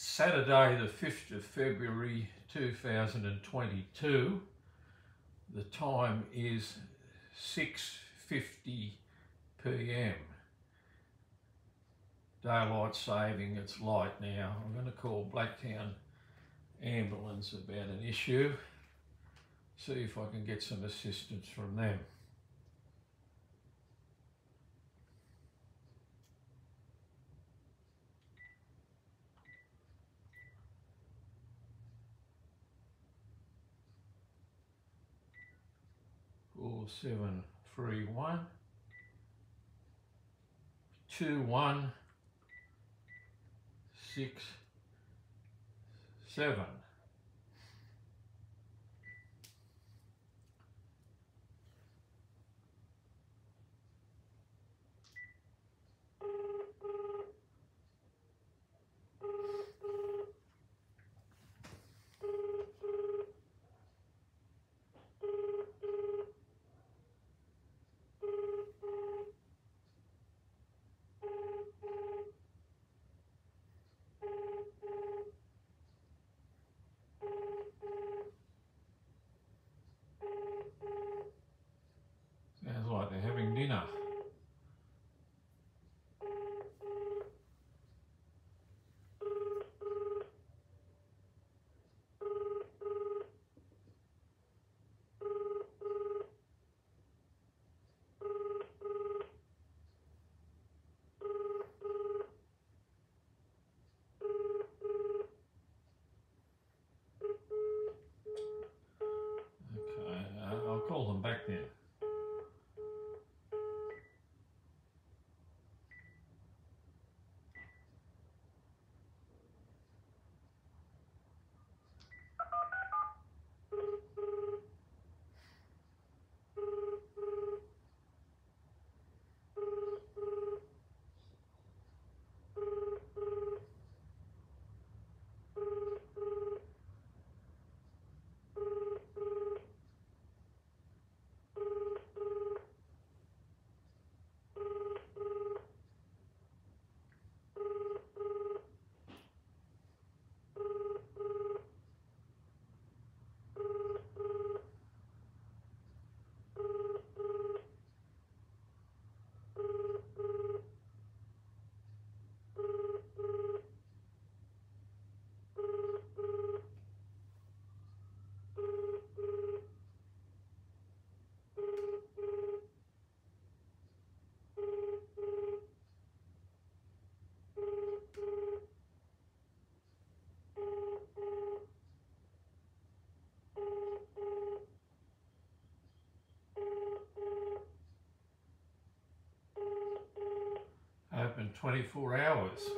Saturday the 5th of February 2022. The time is 6:50 p.m. Daylight saving, it's light now. I'm going to call Blacktown Ambulance about an issue, see if I can get some assistance from them. Call 731 2167. Sounds like they're having dinner. Okay, I'll call them back then. Open 24 hours.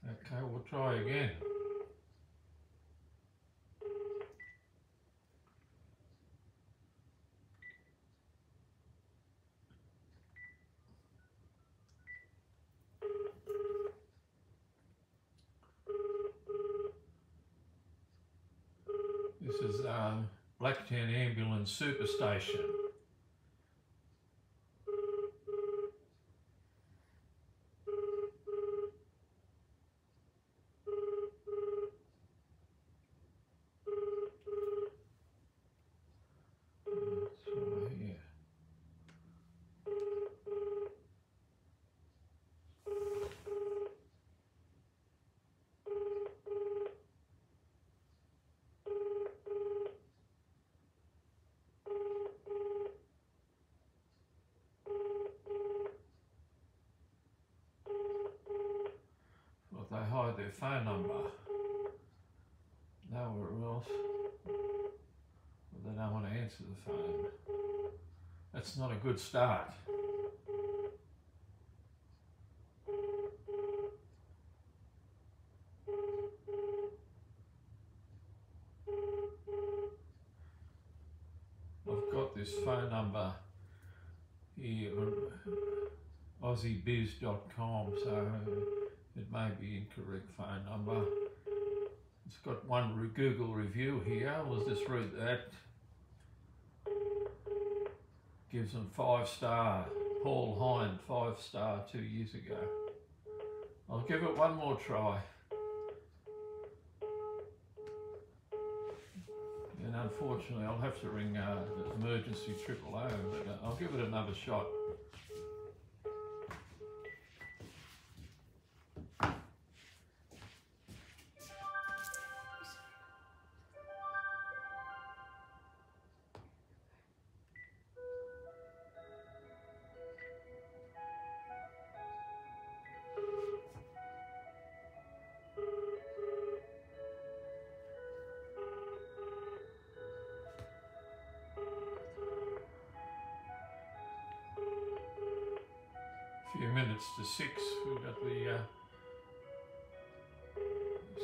Okay, we'll try again. This is Blacktown Ambulance Superstation. They hide their phone number. Nowhere else. But they don't want to answer the phone. That's not a good start. I've got this phone number here, aussiebiz.com, so it may be incorrect phone number. It's got one Google review here. Let's just read that. Gives them 5 stars. Paul Hind, 5-star 2 years ago. I'll give it one more try. And unfortunately, I'll have to ring the emergency 000, but I'll give it another shot. Few minutes to 6, we've got the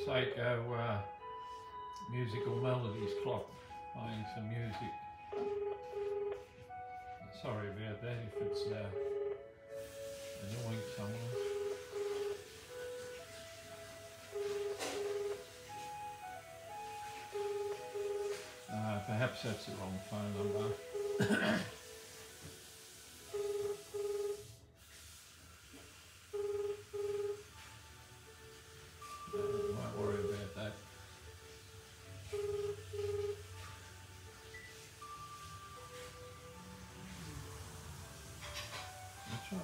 Seiko musical melodies clock playing some music. Sorry about that if it's annoying someone. Perhaps that's the wrong phone number. Won't worry about that. I'll try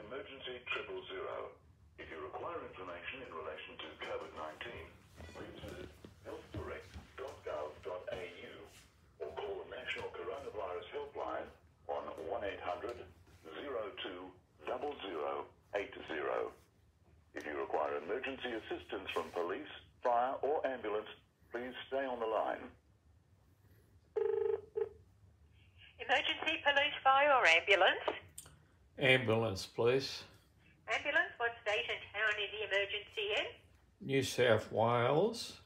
emergency 000. If you require information in relation to COVID-19, please visit healthdirect.gov.au or call the National Coronavirus Helpline on 1-800-02-0080. If you require emergency assistance from police, fire or ambulance, please stay on the line. Emergency, police, fire or ambulance? ambulance, please. Ambulance, what state and town is the emergency in? New South Wales,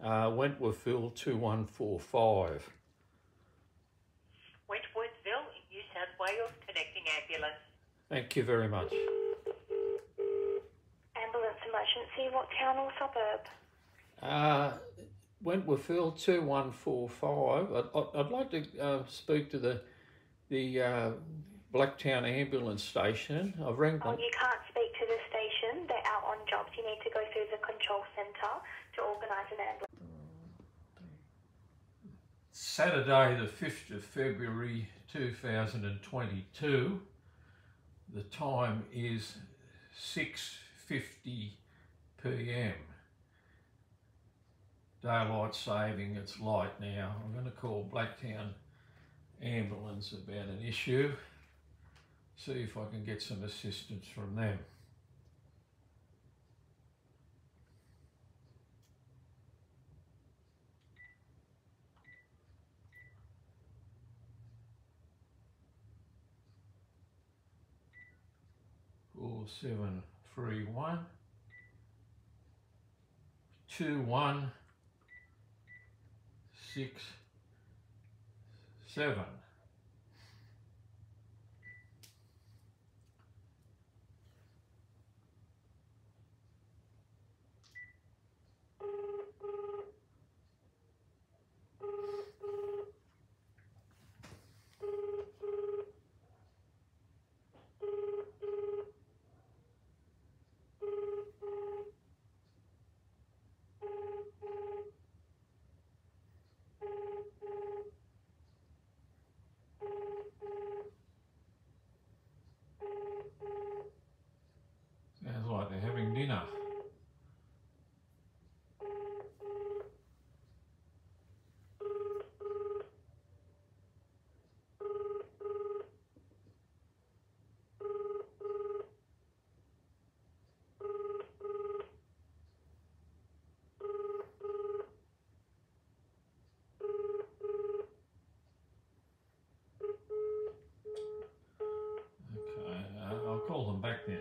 Wentworthville 2145. Wentworthville in New South Wales, connecting ambulance. Thank you very much. Ambulance emergency, what town or suburb? Wentworthville 2145. I'd like to speak to the Blacktown Ambulance Station. I've rang them. Oh, you can't speak to the station. They're out on jobs. You need to go through the control centre to organise an ambulance. Saturday the 5th of February 2022. The time is 6:50 p.m. Daylight saving, it's light now. I'm going to call Blacktown Ambulance about an issue. See if I can get some assistance from them. Call 731 2167. call them back now.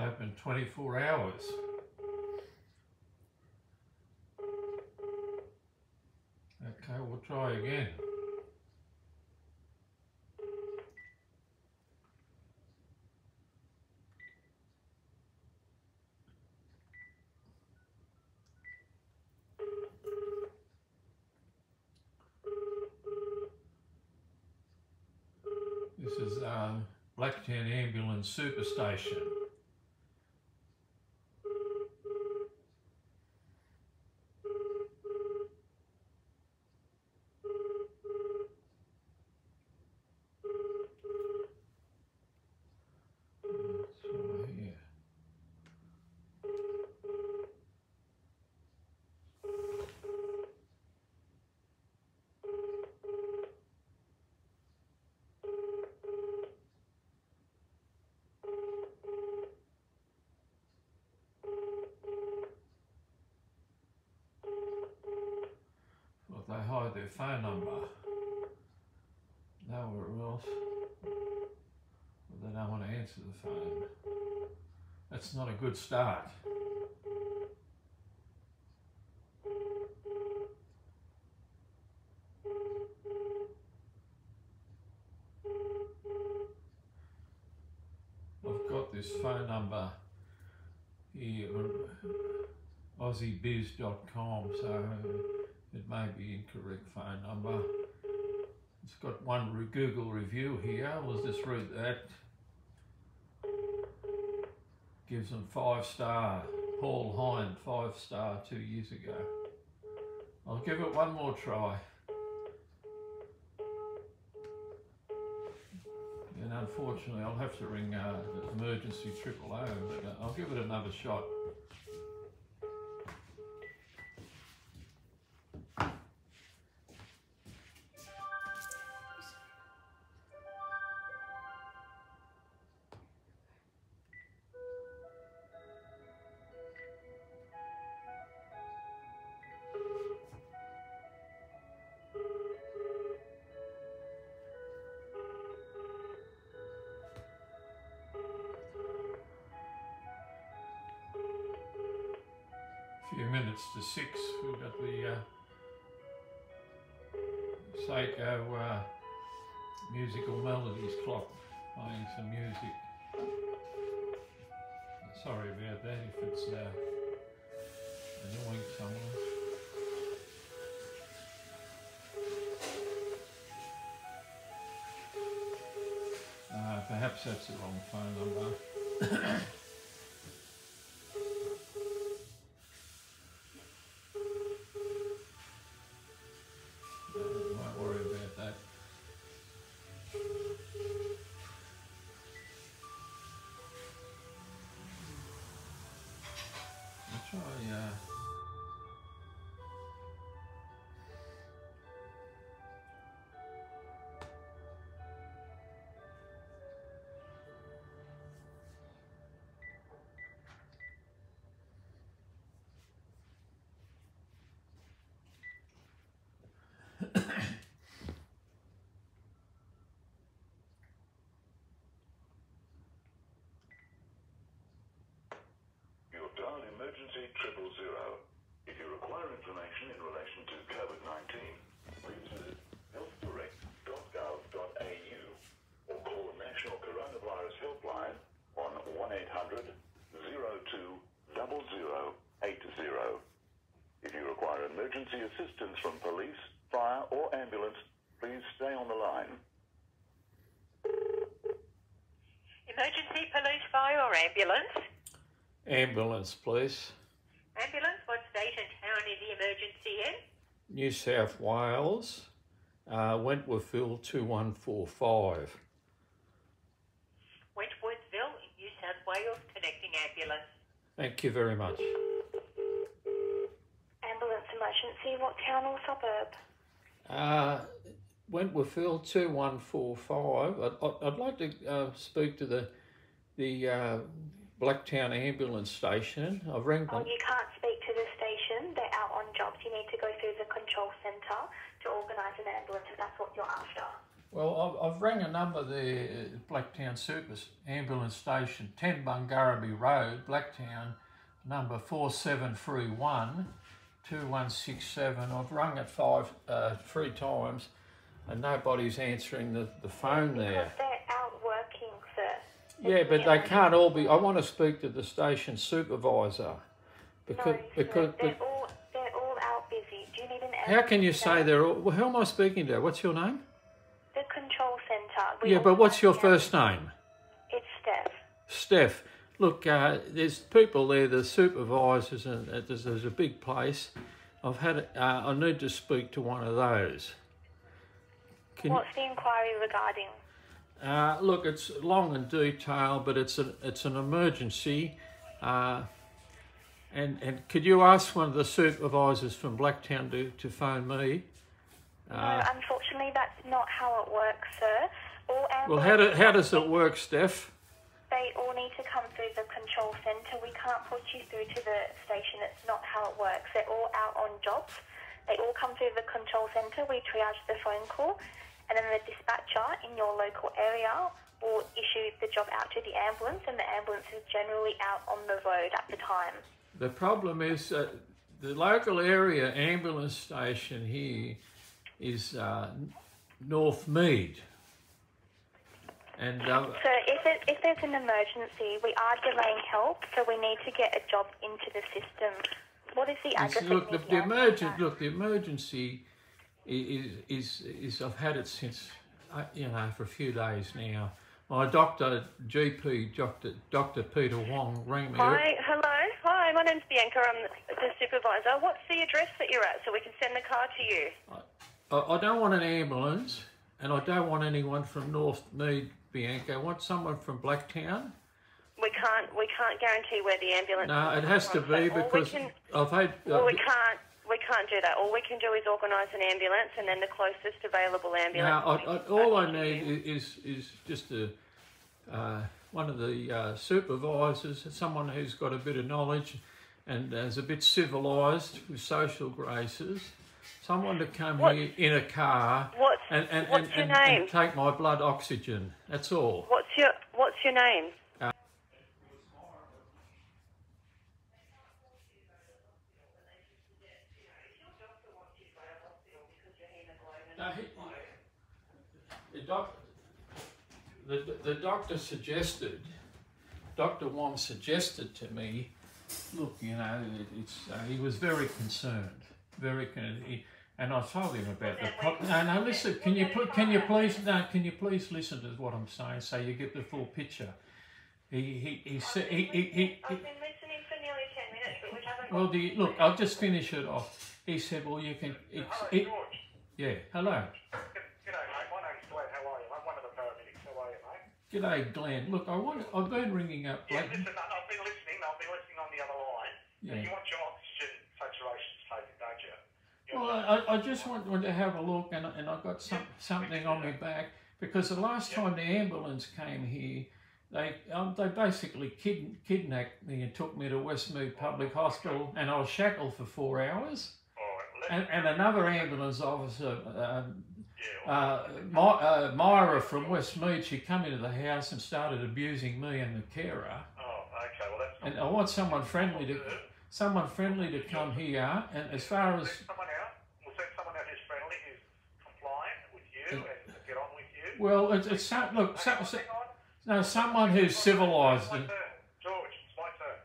Open 24 hours. Okay, we'll try again. This is Blacktown Ambulance Superstation. They hide their phone number nowhere else, but they don't want to answer the phone. That's not a good start. I've got this phone number here, aussiebiz.com, so it may be incorrect phone number. It's got one Google review here. Let's just read that. Gives them 5-star. Paul Hind, 5-star 2 years ago. I'll give it one more try. And unfortunately, I'll have to ring emergency 000, but I'll give it another shot. Few minutes to 6, we've got the Seiko musical melodies clock playing some music. Sorry about that if it's annoying someone. Perhaps that's the wrong phone number. emergency 000. If you require information in relation to COVID-19, please visit healthdirect.gov.au or call the National Coronavirus Helpline on 1800 02 0080. If you require emergency assistance from police, fire or ambulance, please stay on the line. Emergency, police, fire or ambulance? Ambulance, please. Ambulance, what state and town is the emergency in? New South Wales, Wentworthville 2145. Wentworthville, New South Wales, connecting ambulance. Thank you very much. Ambulance emergency, what town or suburb? Wentworthville 2145. I'd like to speak to the Blacktown Ambulance Station. I've rang them. Oh, you can't speak to the station. They're out on jobs. You need to go through the control centre to organise an ambulance if that's what you're after. Well, I've rang a number there, Blacktown Ambulance Station, 10 Bungarraby Road, Blacktown, number 4731 2167. I've rung it three times and nobody's answering the phone there. Because they're out working, sir. Yeah, but they can't all be. I want to speak to the station supervisor. Because they're all out busy. Do you need an ambulance? How can you say they're all... Well, who am I speaking to? What's your name? The control centre. Yeah, but what's your first name? It's Steph. Steph. Look, there's people there, the supervisors, and there's a big place. I need to speak to one of those. What's the inquiry regarding? Look, it's long and detailed, but it's an emergency. And could you ask one of the supervisors from Blacktown to phone me? No, unfortunately, that's not how it works, sir. Well, how does it work, Steph? They all need to come through the control centre. We can't put you through to the station. It's not how it works. They're all out on jobs. They all come through the control centre. We triage the phone call, and then the dispatcher in your local area will issue the job out to the ambulance, and the ambulance is generally out on the road at the time. The problem is the local area ambulance station here is Northmead. And so if there's an emergency, we are delaying help, so we need to get a job into the system. What is the address? Look, the emergency is I've had it since for a few days now. My GP, Dr. Peter Wong, rang me. Hi, my name's Bianca. I'm the supervisor. What's the address that you're at so we can send the car to you? I don't want an ambulance, and I don't want anyone from Northmead, Bianca. I want someone from Blacktown. We can't guarantee where the ambulance. No, it has to be because I've had. We can't do that. All we can do is organise an ambulance, and then the closest available ambulance. Now, all I need is just one of the supervisors, someone who's got a bit of knowledge and is a bit civilised with social graces. Someone to come here in a car and take my blood oxygen. That's all. What's your name? The doctor suggested, Dr. Wong suggested to me, look, he was very concerned, and I told him about the problem. No, listen, can you please listen to what I'm saying so you get the full picture? He said I've been listening for nearly 10 minutes, but we haven't. Well, look, I'll just finish it off. He said, well, you can. Yeah, hello. G'day, mate. My name's Glenn. How are you? I'm one of the paramedics. How are you, mate? G'day, Glenn. Look, I've been ringing up. Yeah, listen, I've been listening. I've been listening on the other line. Yeah. You want your oxygen saturation taken, don't you? Well, I just wanted to have a look, and I got something on my back because the last time the ambulance came here, they basically kidnapped me and took me to Westmead Public Hospital, and I was shackled for 4 hours. And another ambulance officer, Myra from Westmead, she come into the house and started abusing me and the carer. Oh, okay. Well, that's. And I want someone friendly to. someone friendly to come here, and as far as... We'll send someone out who's friendly, who's compliant with you and get on with you. Well, someone who's civilised. It's my turn, George. It's my turn.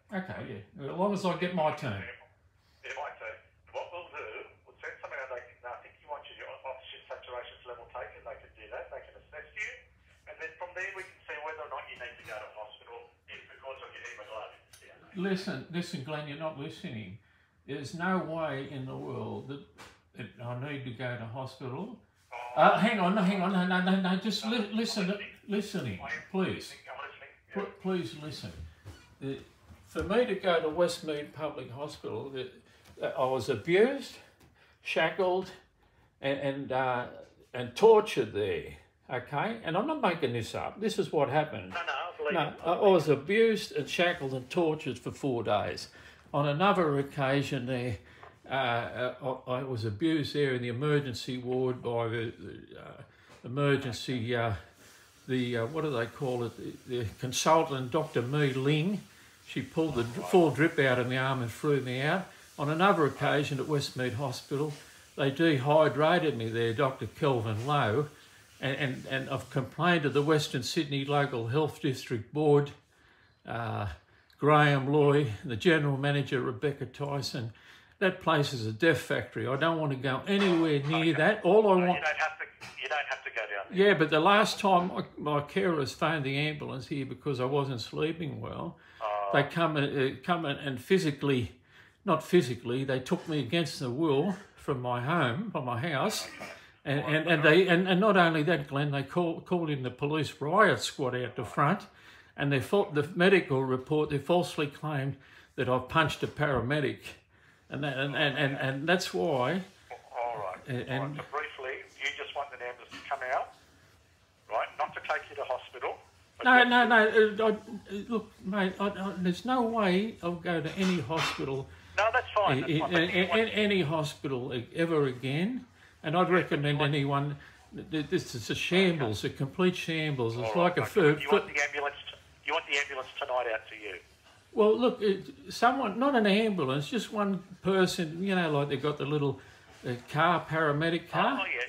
Okay, yeah. As long as I get my turn. Yeah, my turn. What we'll do, we'll send someone out. I think you want your oxygen saturation level taken. They can do that. They can assess you, and then from there we can see whether or not you need to go to hospital because of your hemoglobin. Yeah. Listen, Glenn. You're not listening. There's no way in the world that I need to go to hospital. Hang on, no, just listening, please. Please listen. For me to go to Westmead Public Hospital, I was abused, shackled, and tortured there. Okay, and I'm not making this up. This is what happened. I was abused and shackled and tortured for 4 days. On another occasion, there, I was abused there in the emergency ward by the emergency. What do they call it? The consultant, Dr. Mee Ling. She pulled the full drip out of my arm and threw me out. On another occasion at Westmead Hospital, they dehydrated me there, Dr. Kelvin Lowe, and I've complained to the Western Sydney Local Health District Board, Graham Loy, the General Manager, Rebecca Tyson. That place is a death factory. I don't want to go anywhere near that. All I want... You don't have to go down there. Yeah, but the last time my carers phoned the ambulance here because I wasn't sleeping well, they come and physically, not physically, they took me against the will from my home, from my house, and not only that, Glenn, they called in the police riot squad out the front, and the medical report, they falsely claimed that I've punched a paramedic, and that's why. All right. So briefly, you just want the ambulance to come out, right? Not to take you to hospital. No. Look, mate, there's no way I'll go to any hospital. No, that's fine. Any hospital ever again. And I'd recommend anyone. This is a shambles, a complete shambles. It's like a food. You want the ambulance tonight out to you. Well, look, someone, not an ambulance, just one person. You know, like they've got the little car, paramedic car. Oh yeah.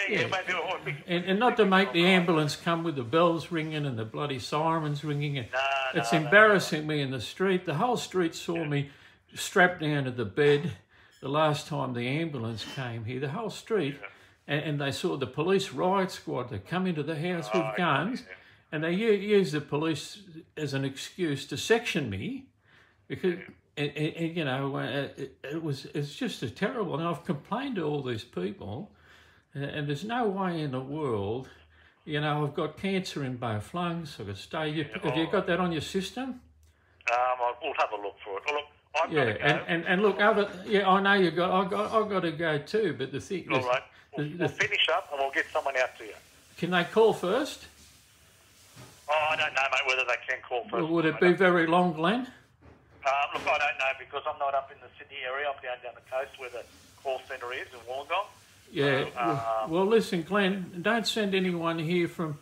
Maybe. And not to make the ambulance come with the bells ringing and the bloody sirens ringing. It's embarrassing me in the street. The whole street saw me strapped down to the bed the last time the ambulance came here. The whole street, and they saw the police riot squad. They come into the house with guns, and they use the police as an excuse to section me, because you know it's just terrible. And I've complained to all these people. And there's no way in the world, you know, I've got cancer in both lungs. I've got stage. Have you got that on your system? We'll have a look for it. Look, I've got to go. And look, I know you got. I've got to go too. But the thing. All right. We'll finish up and we'll get someone out to you. Can they call first? Oh, I don't know, mate, whether they can call first. Would it be very long, Glenn? Look, I don't know because I'm not up in the Sydney area. I'm down the coast where the call centre is in Wollongong. Yeah. Well, listen, Glenn, don't send anyone here from,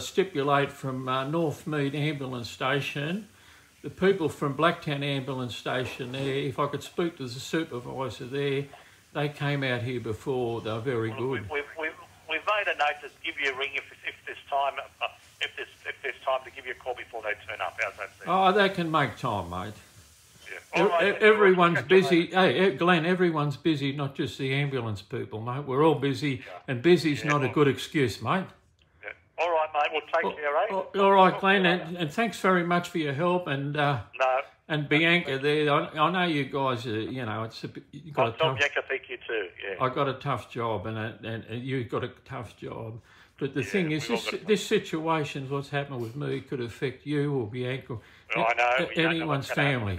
stipulate from Northmead Ambulance Station. The people from Blacktown Ambulance Station there, if I could speak to the supervisor there, they came out here before. They're very good. We've made a note to give you a ring if there's time. If there's time to give you a call before they turn up. How's that sound? Oh, they can make time, mate. Yeah. Right, everyone's busy. Hey, Glenn, everyone's busy, not just the ambulance people, mate. We're all busy, and busy's not a good excuse, mate. Yeah. All right, mate. We'll take care, eh? All right, Glenn, and thanks very much for your help. And and Bianca there, I know you guys, you know, it's a bit. You got a tough. Bianca, thank you too. Yeah. I got a tough job, and you got a tough job. But the thing is, this situation, what's happened with me, could affect you or Bianca, I know. Anyone's family.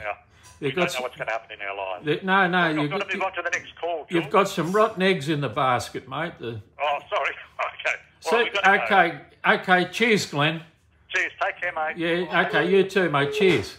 We don't know what's going to happen in our lives. No, you've got to move on to the next call. You've got some rotten eggs in the basket, mate. Oh, sorry. Okay. Well, okay. Cheers, Glenn. Cheers. Take care, mate. Yeah. Okay. You too, mate. Cheers.